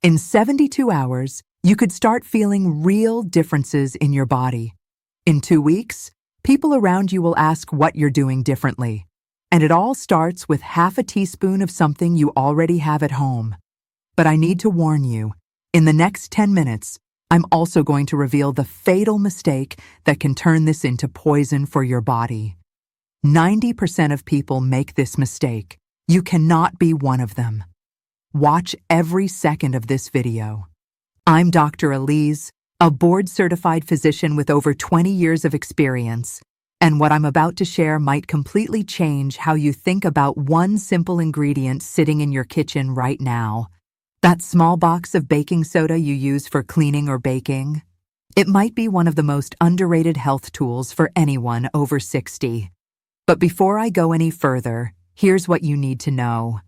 In 72 hours, you could start feeling real differences in your body. In 2 weeks, people around you will ask what you're doing differently. And it all starts with half a teaspoon of something you already have at home. But I need to warn you, in the next 10 minutes, I'm also going to reveal the fatal mistake that can turn this into poison for your body. 90% of people make this mistake. You cannot be one of them. Watch every second of this video. I'm Dr. Elise, a board-certified physician with over 20 years of experience, and what I'm about to share might completely change how you think about one simple ingredient sitting in your kitchen right now. That small box of baking soda you use for cleaning or baking. It might be one of the most underrated health tools for anyone over 60. But before I go any further, here's what you need to know.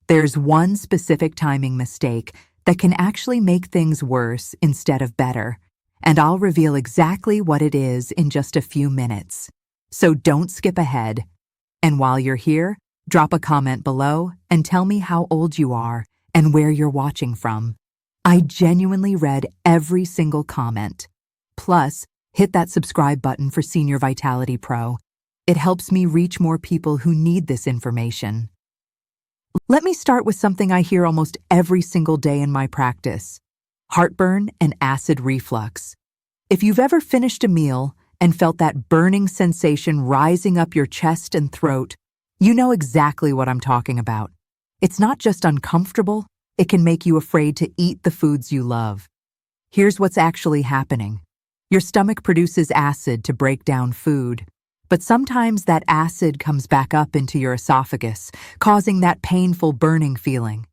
There's one specific timing mistake that can actually make things worse instead of better, and I'll reveal exactly what it is in just a few minutes. So don't skip ahead. And while you're here, drop a comment below and tell me how old you are and where you're watching from. I genuinely read every single comment. Plus, hit that subscribe button for Senior Vitality Pro. It helps me reach more people who need this information. Let me start with something I hear almost every single day in my practice: heartburn and acid reflux. If you've ever finished a meal and felt that burning sensation rising up your chest and throat, you know exactly what I'm talking about. It's not just uncomfortable, it can make you afraid to eat the foods you love. Here's what's actually happening. Your stomach produces acid to break down food, but sometimes that acid comes back up into your esophagus, causing that painful burning feeling.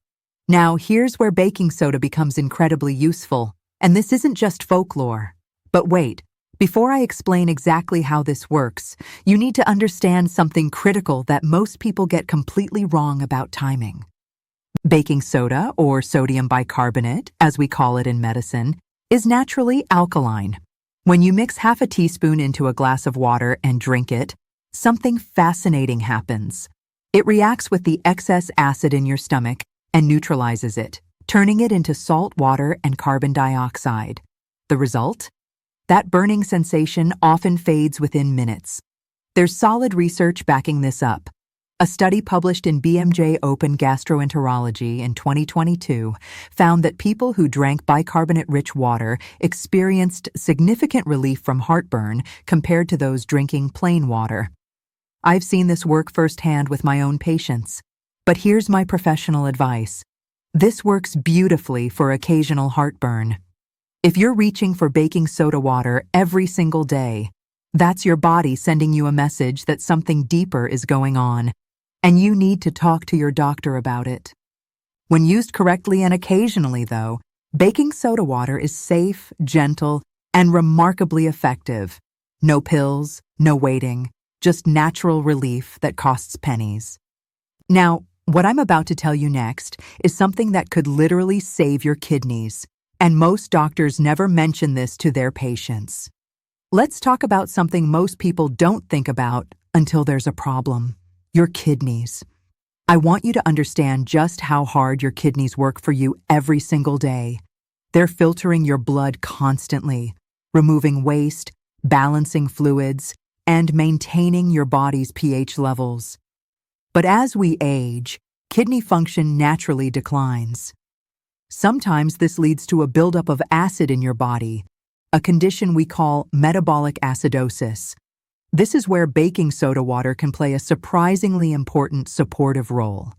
Now, here's where baking soda becomes incredibly useful, and this isn't just folklore. But wait, before I explain exactly how this works, you need to understand something critical that most people get completely wrong about timing. Baking soda, or sodium bicarbonate, as we call it in medicine, is naturally alkaline. When you mix half a teaspoon into a glass of water and drink it, something fascinating happens. It reacts with the excess acid in your stomach and neutralizes it, turning it into salt water and carbon dioxide. The result? That burning sensation often fades within minutes. There's solid research backing this up. A study published in BMJ Open Gastroenterology in 2022 found that people who drank bicarbonate-rich water experienced significant relief from heartburn compared to those drinking plain water. I've seen this work firsthand with my own patients. But here's my professional advice. This works beautifully for occasional heartburn. If you're reaching for baking soda water every single day, that's your body sending you a message that something deeper is going on, and you need to talk to your doctor about it. When used correctly and occasionally, though, baking soda water is safe, gentle, and remarkably effective. No pills, no waiting, just natural relief that costs pennies. Now, what I'm about to tell you next is something that could literally save your kidneys. And most doctors never mention this to their patients. Let's talk about something most people don't think about until there's a problem: your kidneys. I want you to understand just how hard your kidneys work for you every single day. They're filtering your blood constantly, removing waste, balancing fluids, and maintaining your body's pH levels. But as we age, kidney function naturally declines. Sometimes this leads to a buildup of acid in your body, a condition we call metabolic acidosis. This is where baking soda water can play a surprisingly important supportive role.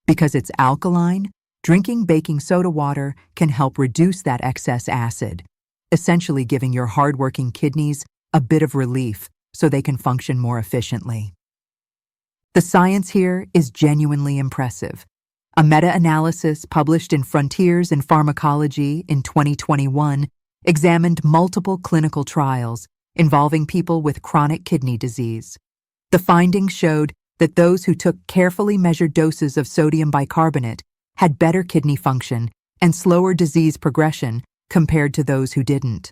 Because it's alkaline, drinking baking soda water can help reduce that excess acid, essentially giving your hardworking kidneys a bit of relief so they can function more efficiently. The science here is genuinely impressive. A meta-analysis published in Frontiers in Pharmacology in 2021 examined multiple clinical trials involving people with chronic kidney disease. The findings showed that those who took carefully measured doses of sodium bicarbonate had better kidney function and slower disease progression compared to those who didn't.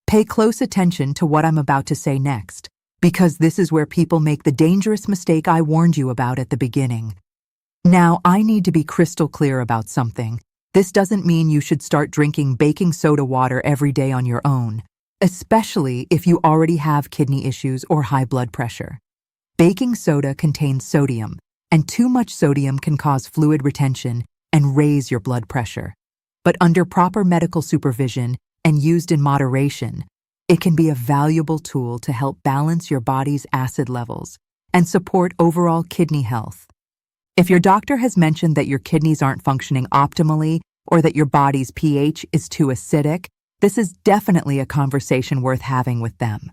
Pay close attention to what I'm about to say next, because this is where people make the dangerous mistake I warned you about at the beginning. Now, I need to be crystal clear about something. This doesn't mean you should start drinking baking soda water every day on your own, especially if you already have kidney issues or high blood pressure. Baking soda contains sodium, and too much sodium can cause fluid retention and raise your blood pressure. But under proper medical supervision and used in moderation, it can be a valuable tool to help balance your body's acid levels and support overall kidney health. If your doctor has mentioned that your kidneys aren't functioning optimally or that your body's pH is too acidic, this is definitely a conversation worth having with them.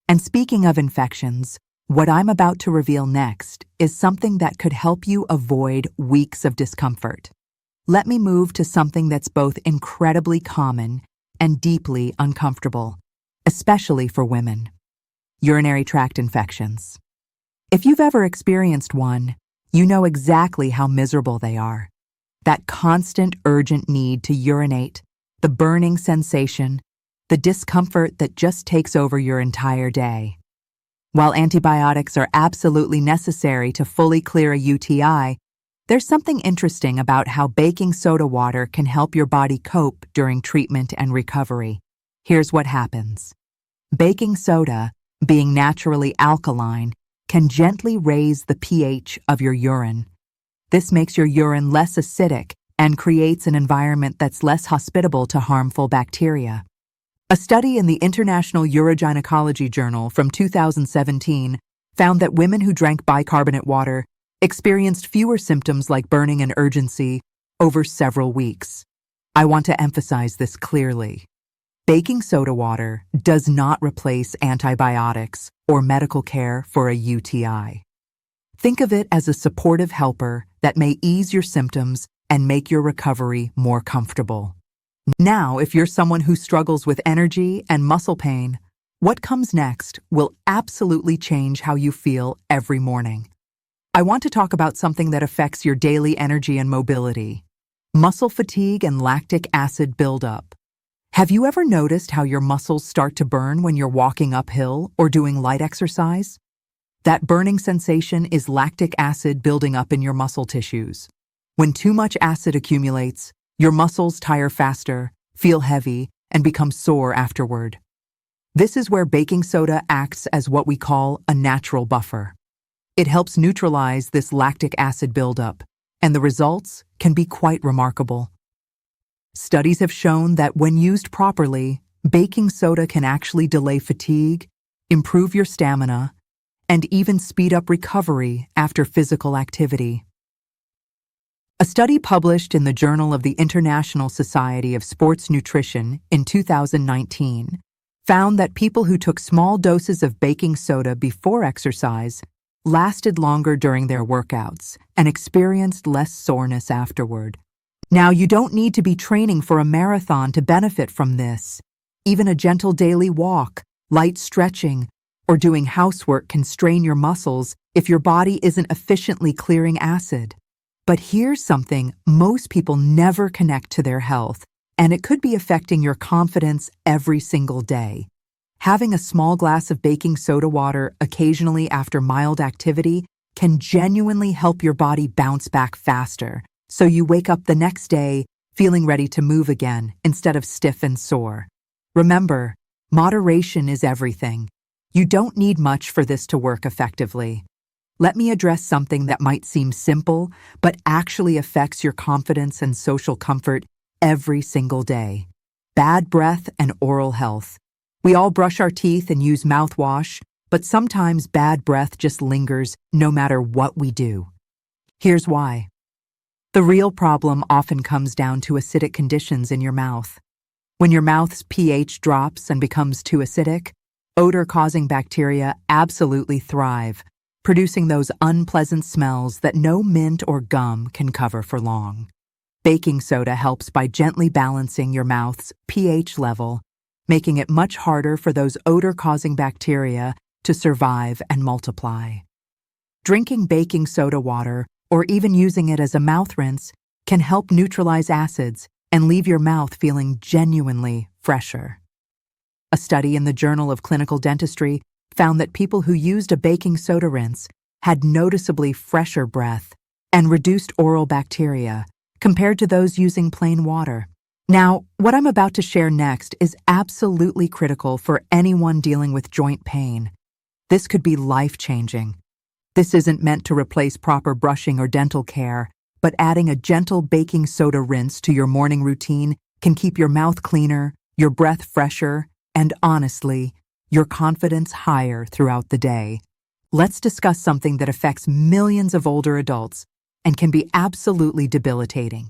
And speaking of infections, what I'm about to reveal next is something that could help you avoid weeks of discomfort. Let me move to something that's both incredibly common and deeply uncomfortable, especially for women: urinary tract infections. If you've ever experienced one, you know exactly how miserable they are. That constant, urgent need to urinate, the burning sensation, the discomfort that just takes over your entire day. While antibiotics are absolutely necessary to fully clear a UTI, there's something interesting about how baking soda water can help your body cope during treatment and recovery. Here's what happens. Baking soda, being naturally alkaline, can gently raise the pH of your urine. This makes your urine less acidic and creates an environment that's less hospitable to harmful bacteria. A study in the International Urogynecology Journal from 2017 found that women who drank bicarbonate water experienced fewer symptoms like burning and urgency over several weeks. I want to emphasize this clearly. Baking soda water does not replace antibiotics or medical care for a UTI. Think of it as a supportive helper that may ease your symptoms and make your recovery more comfortable. Now, if you're someone who struggles with energy and muscle pain, what comes next will absolutely change how you feel every morning. I want to talk about something that affects your daily energy and mobility: muscle fatigue and lactic acid buildup. Have you ever noticed how your muscles start to burn when you're walking uphill or doing light exercise? That burning sensation is lactic acid building up in your muscle tissues. When too much acid accumulates, your muscles tire faster, feel heavy, and become sore afterward. This is where baking soda acts as what we call a natural buffer. It helps neutralize this lactic acid buildup, and the results can be quite remarkable. Studies have shown that when used properly, baking soda can actually delay fatigue, improve your stamina, and even speed up recovery after physical activity. A study published in the Journal of the International Society of Sports Nutrition in 2019 found that people who took small doses of baking soda before exercise lasted longer during their workouts and experienced less soreness afterward. Now, you don't need to be training for a marathon to benefit from this. Even a gentle daily walk, light stretching, or doing housework can strain your muscles if your body isn't efficiently clearing acid. But here's something most people never connect to their health, and it could be affecting your confidence every single day. Having a small glass of baking soda water occasionally after mild activity can genuinely help your body bounce back faster, so you wake up the next day feeling ready to move again instead of stiff and sore. Remember, moderation is everything. You don't need much for this to work effectively. Let me address something that might seem simple, but actually affects your confidence and social comfort every single day: bad breath and oral health. We all brush our teeth and use mouthwash, but sometimes bad breath just lingers no matter what we do. Here's why. The real problem often comes down to acidic conditions in your mouth. When your mouth's pH drops and becomes too acidic, odor-causing bacteria absolutely thrive, producing those unpleasant smells that no mint or gum can cover for long. Baking soda helps by gently balancing your mouth's pH level, making it much harder for those odor-causing bacteria to survive and multiply. Drinking baking soda water, or even using it as a mouth rinse, can help neutralize acids and leave your mouth feeling genuinely fresher. A study in the Journal of Clinical Dentistry found that people who used a baking soda rinse had noticeably fresher breath and reduced oral bacteria, compared to those using plain water. Now, what I'm about to share next is absolutely critical for anyone dealing with joint pain. This could be life-changing. This isn't meant to replace proper brushing or dental care, but adding a gentle baking soda rinse to your morning routine can keep your mouth cleaner, your breath fresher, and honestly, your confidence higher throughout the day. Let's discuss something that affects millions of older adults and can be absolutely debilitating.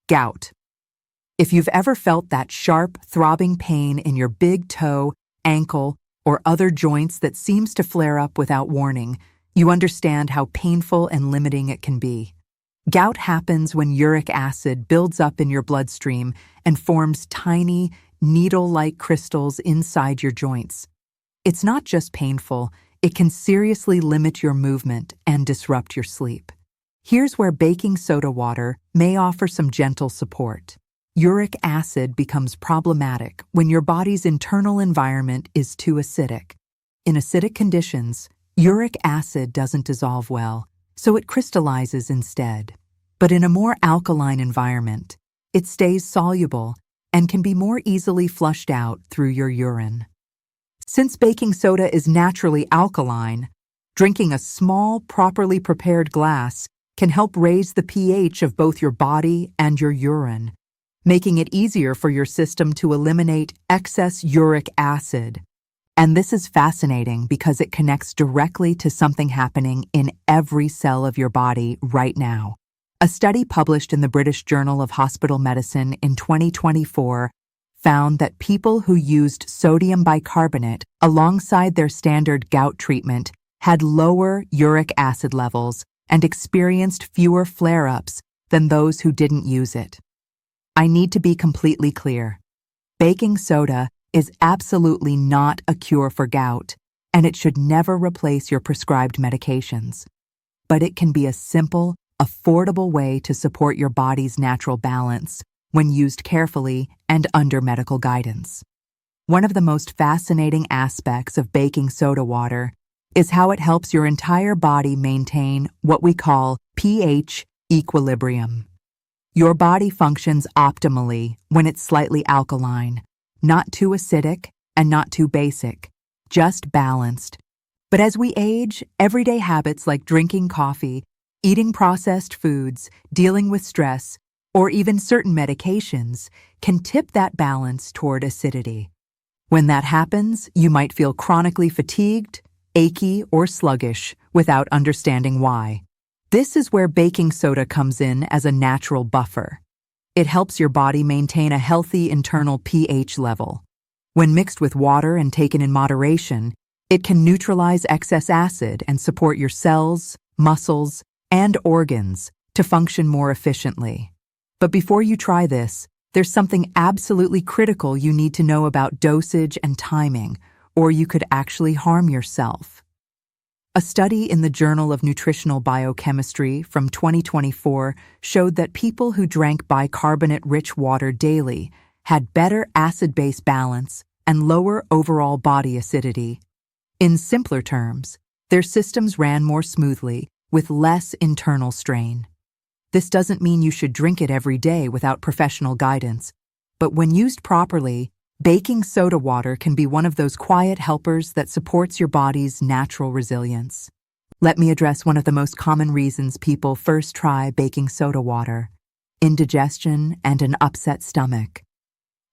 Gout. If you've ever felt that sharp, throbbing pain in your big toe, ankle, or other joints that seems to flare up without warning, you understand how painful and limiting it can be. Gout happens when uric acid builds up in your bloodstream and forms tiny, needle-like crystals inside your joints. It's not just painful, it can seriously limit your movement and disrupt your sleep. Here's where baking soda water may offer some gentle support. Uric acid becomes problematic when your body's internal environment is too acidic. In acidic conditions, uric acid doesn't dissolve well, so it crystallizes instead. But in a more alkaline environment, it stays soluble and can be more easily flushed out through your urine. Since baking soda is naturally alkaline, drinking a small, properly prepared glass can help raise the pH of both your body and your urine, making it easier for your system to eliminate excess uric acid. And this is fascinating because it connects directly to something happening in every cell of your body right now. A study published in the British Journal of Hospital Medicine in 2024 found that people who used sodium bicarbonate alongside their standard gout treatment had lower uric acid levels and experienced fewer flare-ups than those who didn't use it. I need to be completely clear. Baking soda is absolutely not a cure for gout, and it should never replace your prescribed medications. But it can be a simple, affordable way to support your body's natural balance when used carefully and under medical guidance. One of the most fascinating aspects of baking soda water is how it helps your entire body maintain what we call pH equilibrium. Your body functions optimally when it's slightly alkaline, not too acidic and not too basic, just balanced. But as we age, everyday habits like drinking coffee, eating processed foods, dealing with stress, or even certain medications can tip that balance toward acidity. When that happens, you might feel chronically fatigued, achy, or sluggish without understanding why. This is where baking soda comes in as a natural buffer. It helps your body maintain a healthy internal pH level. When mixed with water and taken in moderation, it can neutralize excess acid and support your cells, muscles, and organs to function more efficiently. But before you try this, there's something absolutely critical you need to know about dosage and timing, or you could actually harm yourself. A study in the Journal of Nutritional Biochemistry from 2024 showed that people who drank bicarbonate-rich water daily had better acid-base balance and lower overall body acidity. In simpler terms, their systems ran more smoothly with less internal strain. This doesn't mean you should drink it every day without professional guidance, but when used properly, baking soda water can be one of those quiet helpers that supports your body's natural resilience. Let me address one of the most common reasons people first try baking soda water: indigestion and an upset stomach.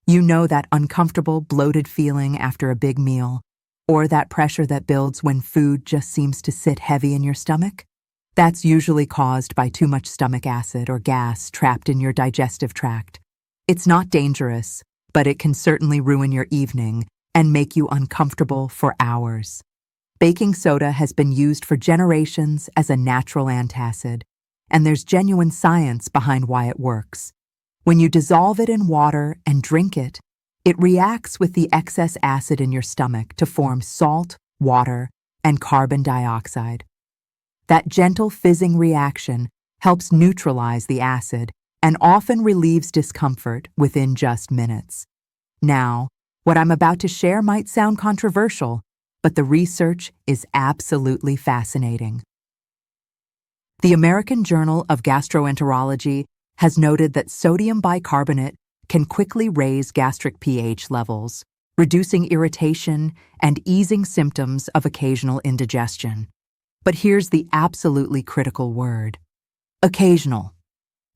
You know that uncomfortable, bloated feeling after a big meal, or that pressure that builds when food just seems to sit heavy in your stomach? That's usually caused by too much stomach acid or gas trapped in your digestive tract. It's not dangerous, but it can certainly ruin your evening and make you uncomfortable for hours. Baking soda has been used for generations as a natural antacid, and there's genuine science behind why it works. When you dissolve it in water and drink it, it reacts with the excess acid in your stomach to form salt, water, and carbon dioxide. That gentle fizzing reaction helps neutralize the acid and often relieves discomfort within just minutes. Now, what I'm about to share might sound controversial, but the research is absolutely fascinating. The American Journal of Gastroenterology has noted that sodium bicarbonate can quickly raise gastric pH levels, reducing irritation and easing symptoms of occasional indigestion. But here's the absolutely critical word: occasional.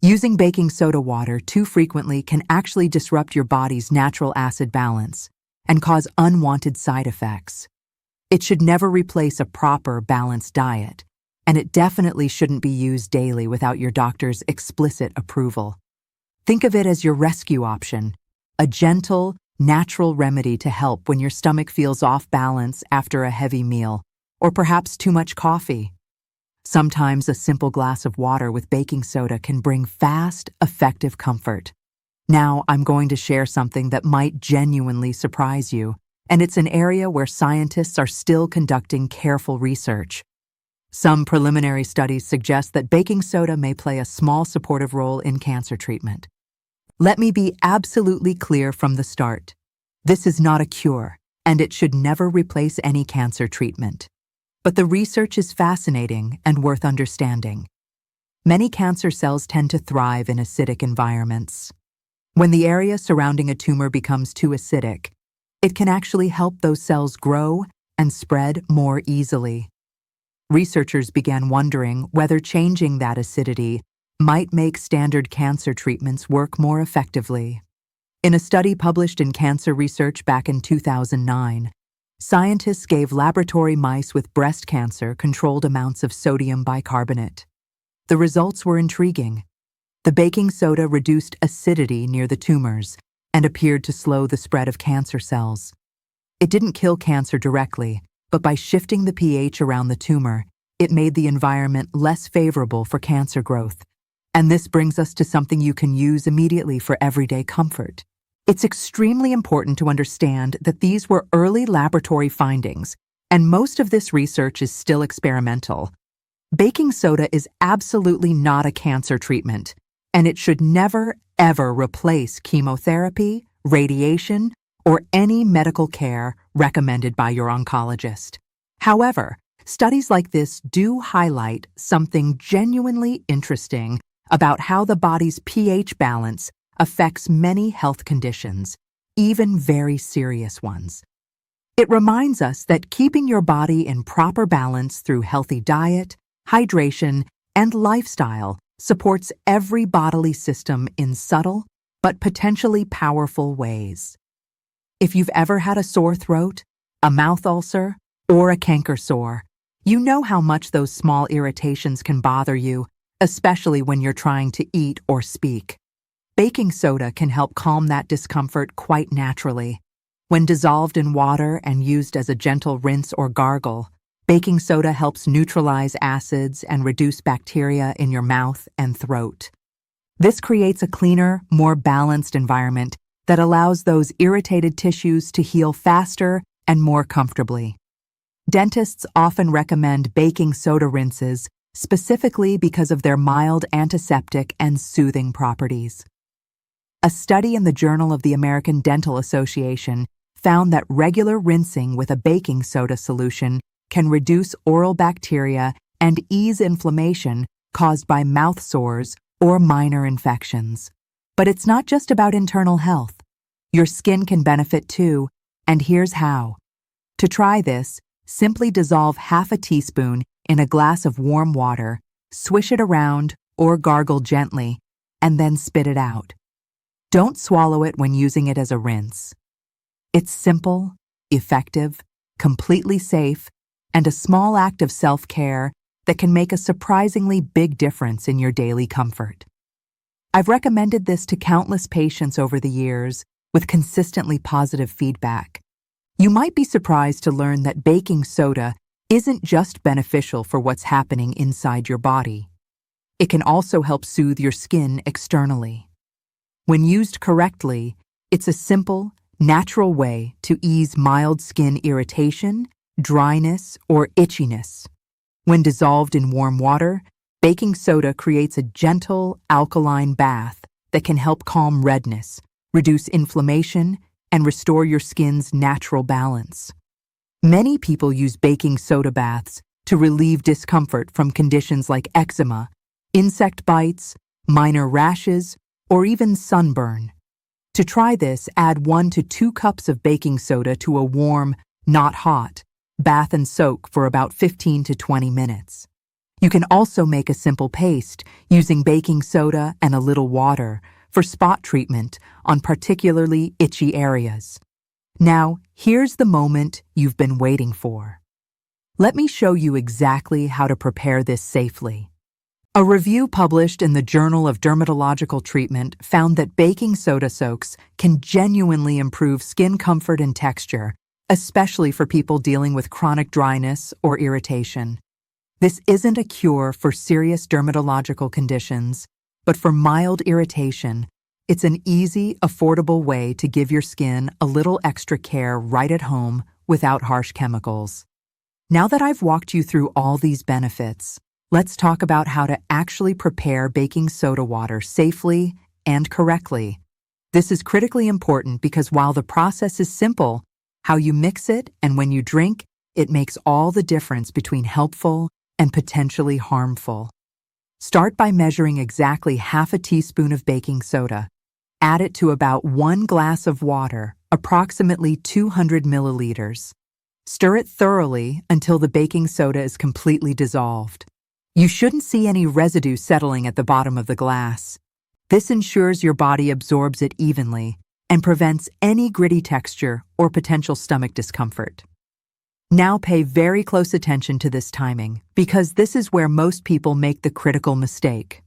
Using baking soda water too frequently can actually disrupt your body's natural acid balance and cause unwanted side effects. It should never replace a proper, balanced diet, and it definitely shouldn't be used daily without your doctor's explicit approval. Think of it as your rescue option, a gentle, natural remedy to help when your stomach feels off balance after a heavy meal, or perhaps too much coffee. Sometimes a simple glass of water with baking soda can bring fast, effective comfort. Now, I'm going to share something that might genuinely surprise you, and it's an area where scientists are still conducting careful research. Some preliminary studies suggest that baking soda may play a small supportive role in cancer treatment. Let me be absolutely clear from the start. This is not a cure, and it should never replace any cancer treatment. But the research is fascinating and worth understanding. Many cancer cells tend to thrive in acidic environments. When the area surrounding a tumor becomes too acidic, it can actually help those cells grow and spread more easily. Researchers began wondering whether changing that acidity might make standard cancer treatments work more effectively. In a study published in Cancer Research back in 2009, scientists gave laboratory mice with breast cancer controlled amounts of sodium bicarbonate. The results were intriguing. The baking soda reduced acidity near the tumors and appeared to slow the spread of cancer cells. It didn't kill cancer directly, but by shifting the pH around the tumor, it made the environment less favorable for cancer growth. And this brings us to something you can use immediately for everyday comfort. It's extremely important to understand that these were early laboratory findings, and most of this research is still experimental. Baking soda is absolutely not a cancer treatment, and it should never, ever replace chemotherapy, radiation, or any medical care recommended by your oncologist. However, studies like this do highlight something genuinely interesting about how the body's pH balance affects many health conditions, even very serious ones. It reminds us that keeping your body in proper balance through healthy diet, hydration, and lifestyle supports every bodily system in subtle but potentially powerful ways. If you've ever had a sore throat, a mouth ulcer, or a canker sore, you know how much those small irritations can bother you, especially when you're trying to eat or speak. Baking soda can help calm that discomfort quite naturally. When dissolved in water and used as a gentle rinse or gargle, baking soda helps neutralize acids and reduce bacteria in your mouth and throat. This creates a cleaner, more balanced environment that allows those irritated tissues to heal faster and more comfortably. Dentists often recommend baking soda rinses specifically because of their mild antiseptic and soothing properties. A study in the Journal of the American Dental Association found that regular rinsing with a baking soda solution can reduce oral bacteria and ease inflammation caused by mouth sores or minor infections. But it's not just about internal health. Your skin can benefit too, and here's how. To try this, simply dissolve half a teaspoon in a glass of warm water, swish it around or gargle gently, and then spit it out. Don't swallow it when using it as a rinse. It's simple, effective, completely safe, and a small act of self-care that can make a surprisingly big difference in your daily comfort. I've recommended this to countless patients over the years with consistently positive feedback. You might be surprised to learn that baking soda isn't just beneficial for what's happening inside your body. It can also help soothe your skin externally. When used correctly, it's a simple, natural way to ease mild skin irritation, dryness, or itchiness. When dissolved in warm water, baking soda creates a gentle, alkaline bath that can help calm redness, reduce inflammation, and restore your skin's natural balance. Many people use baking soda baths to relieve discomfort from conditions like eczema, insect bites, minor rashes, or even sunburn. To try this, add 1 to 2 cups of baking soda to a warm, not hot, bath and soak for about 15 to 20 minutes. You can also make a simple paste using baking soda and a little water for spot treatment on particularly itchy areas. Now, here's the moment you've been waiting for. Let me show you exactly how to prepare this safely. A review published in the Journal of Dermatological Treatment found that baking soda soaks can genuinely improve skin comfort and texture, especially for people dealing with chronic dryness or irritation. This isn't a cure for serious dermatological conditions, but for mild irritation, it's an easy, affordable way to give your skin a little extra care right at home without harsh chemicals. Now that I've walked you through all these benefits, let's talk about how to actually prepare baking soda water safely and correctly. This is critically important because while the process is simple, how you mix it and when you drink, it makes all the difference between helpful and potentially harmful. Start by measuring exactly half a teaspoon of baking soda. Add it to about 1 glass of water, approximately 200 milliliters. Stir it thoroughly until the baking soda is completely dissolved. You shouldn't see any residue settling at the bottom of the glass. This ensures your body absorbs it evenly and prevents any gritty texture or potential stomach discomfort. Now pay very close attention to this timing because this is where most people make the critical mistake.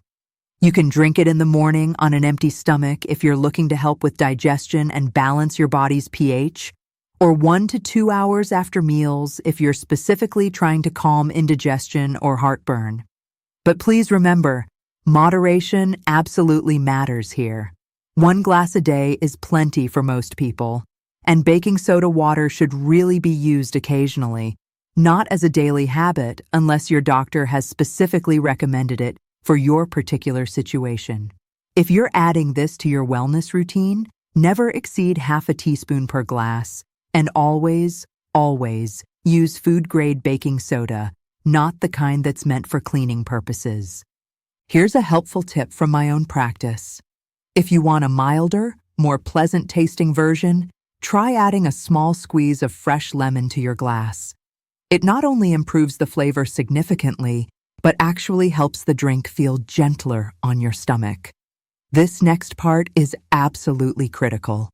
You can drink it in the morning on an empty stomach if you're looking to help with digestion and balance your body's pH, or 1 to 2 hours after meals if you're specifically trying to calm indigestion or heartburn. But please remember, moderation absolutely matters here. 1 glass a day is plenty for most people, and baking soda water should really be used occasionally, not as a daily habit unless your doctor has specifically recommended it for your particular situation. If you're adding this to your wellness routine, never exceed half a teaspoon per glass, and always, always use food-grade baking soda, not the kind that's meant for cleaning purposes. Here's a helpful tip from my own practice. If you want a milder, more pleasant-tasting version, try adding a small squeeze of fresh lemon to your glass. It not only improves the flavor significantly, but actually helps the drink feel gentler on your stomach. This next part is absolutely critical.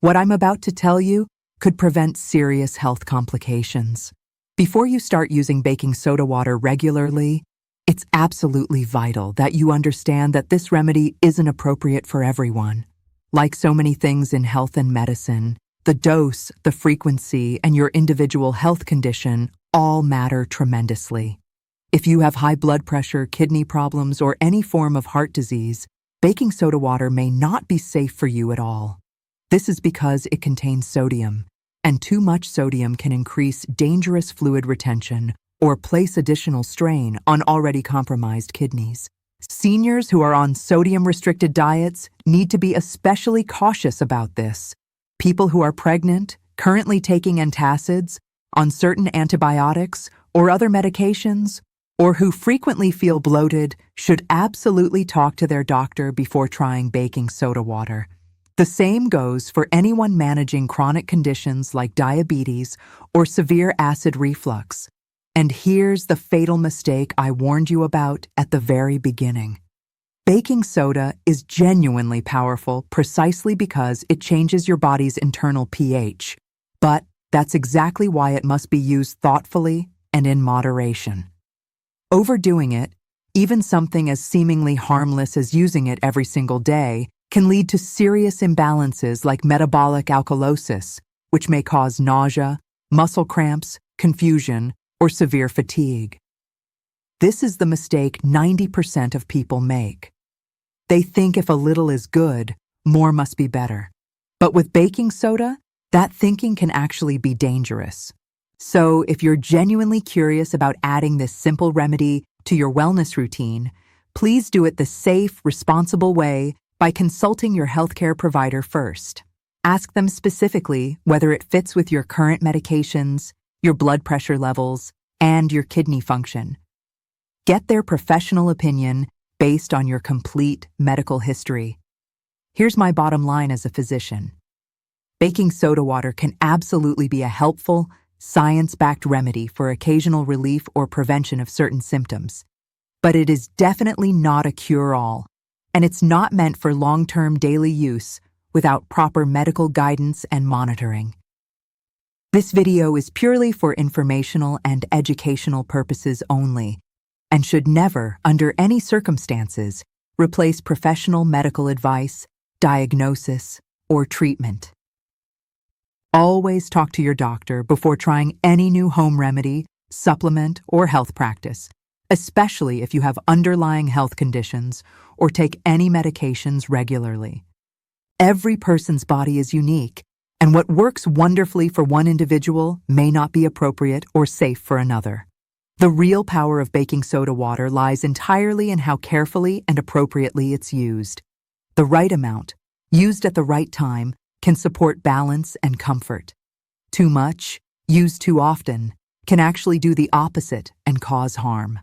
What I'm about to tell you could prevent serious health complications. Before you start using baking soda water regularly, it's absolutely vital that you understand that this remedy isn't appropriate for everyone. Like so many things in health and medicine, the dose, the frequency, and your individual health condition all matter tremendously. If you have high blood pressure, kidney problems, or any form of heart disease, baking soda water may not be safe for you at all. This is because it contains sodium, and too much sodium can increase dangerous fluid retention or place additional strain on already compromised kidneys. Seniors who are on sodium-restricted diets need to be especially cautious about this. People who are pregnant, currently taking antacids, on certain antibiotics or other medications, or who frequently feel bloated should absolutely talk to their doctor before trying baking soda water. The same goes for anyone managing chronic conditions like diabetes or severe acid reflux. And here's the fatal mistake I warned you about at the very beginning. Baking soda is genuinely powerful precisely because it changes your body's internal pH. But that's exactly why it must be used thoughtfully and in moderation. Overdoing it, even something as seemingly harmless as using it every single day, can lead to serious imbalances like metabolic alkalosis, which may cause nausea, muscle cramps, confusion, or severe fatigue. This is the mistake 90% of people make. They think if a little is good, more must be better. But with baking soda, that thinking can actually be dangerous. So if you're genuinely curious about adding this simple remedy to your wellness routine, please do it the safe, responsible way by consulting your healthcare provider first. Ask them specifically whether it fits with your current medications, your blood pressure levels, and your kidney function. Get their professional opinion based on your complete medical history. Here's my bottom line as a physician. Baking soda water can absolutely be a helpful, science-backed remedy for occasional relief or prevention of certain symptoms. But it is definitely not a cure-all, and it's not meant for long-term daily use without proper medical guidance and monitoring. This video is purely for informational and educational purposes only, and should never, under any circumstances, replace professional medical advice, diagnosis, or treatment. Always talk to your doctor before trying any new home remedy, supplement, or health practice, especially if you have underlying health conditions or take any medications regularly. Every person's body is unique, and what works wonderfully for one individual may not be appropriate or safe for another. The real power of baking soda water lies entirely in how carefully and appropriately it's used. The right amount, used at the right time, can support balance and comfort. Too much, used too often, can actually do the opposite and cause harm.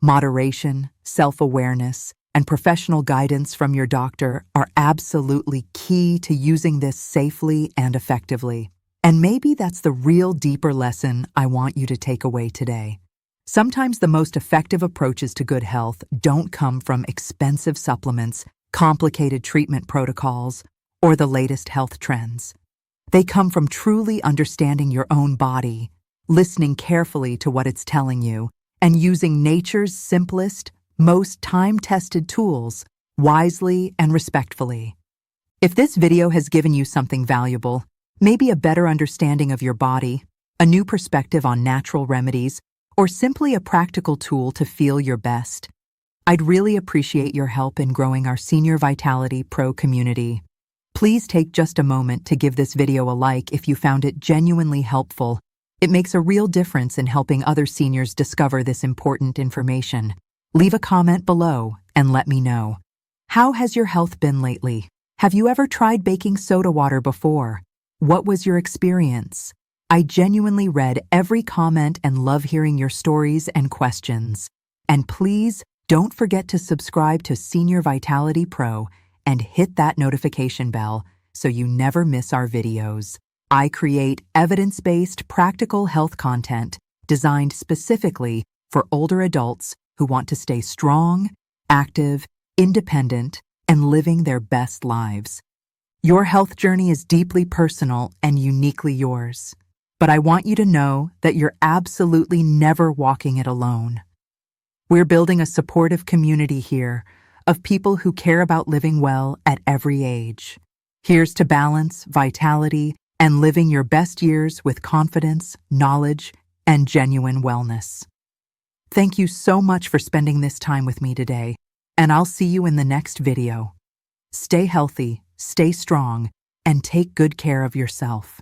Moderation, self-awareness, and professional guidance from your doctor are absolutely key to using this safely and effectively. And maybe that's the real deeper lesson I want you to take away today. Sometimes the most effective approaches to good health don't come from expensive supplements, complicated treatment protocols, or the latest health trends. They come from truly understanding your own body, listening carefully to what it's telling you, and using nature's simplest, most time-tested tools wisely and respectfully. If this video has given you something valuable, maybe a better understanding of your body, a new perspective on natural remedies, or simply a practical tool to feel your best, I'd really appreciate your help in growing our Senior Vitality Pro community. Please take just a moment to give this video a like if you found it genuinely helpful. It makes a real difference in helping other seniors discover this important information. Leave a comment below and let me know. How has your health been lately? Have you ever tried baking soda water before? What was your experience? I genuinely read every comment and love hearing your stories and questions. And please don't forget to subscribe to Senior Vitality Pro and hit that notification bell so you never miss our videos. I create evidence-based, practical health content designed specifically for older adults who want to stay strong, active, independent, and living their best lives. Your health journey is deeply personal and uniquely yours, but I want you to know that you're absolutely never walking it alone. We're building a supportive community here of people who care about living well at every age. Here's to balance, vitality, and living your best years with confidence, knowledge, and genuine wellness. Thank you so much for spending this time with me today, and I'll see you in the next video. Stay healthy, stay strong, and take good care of yourself.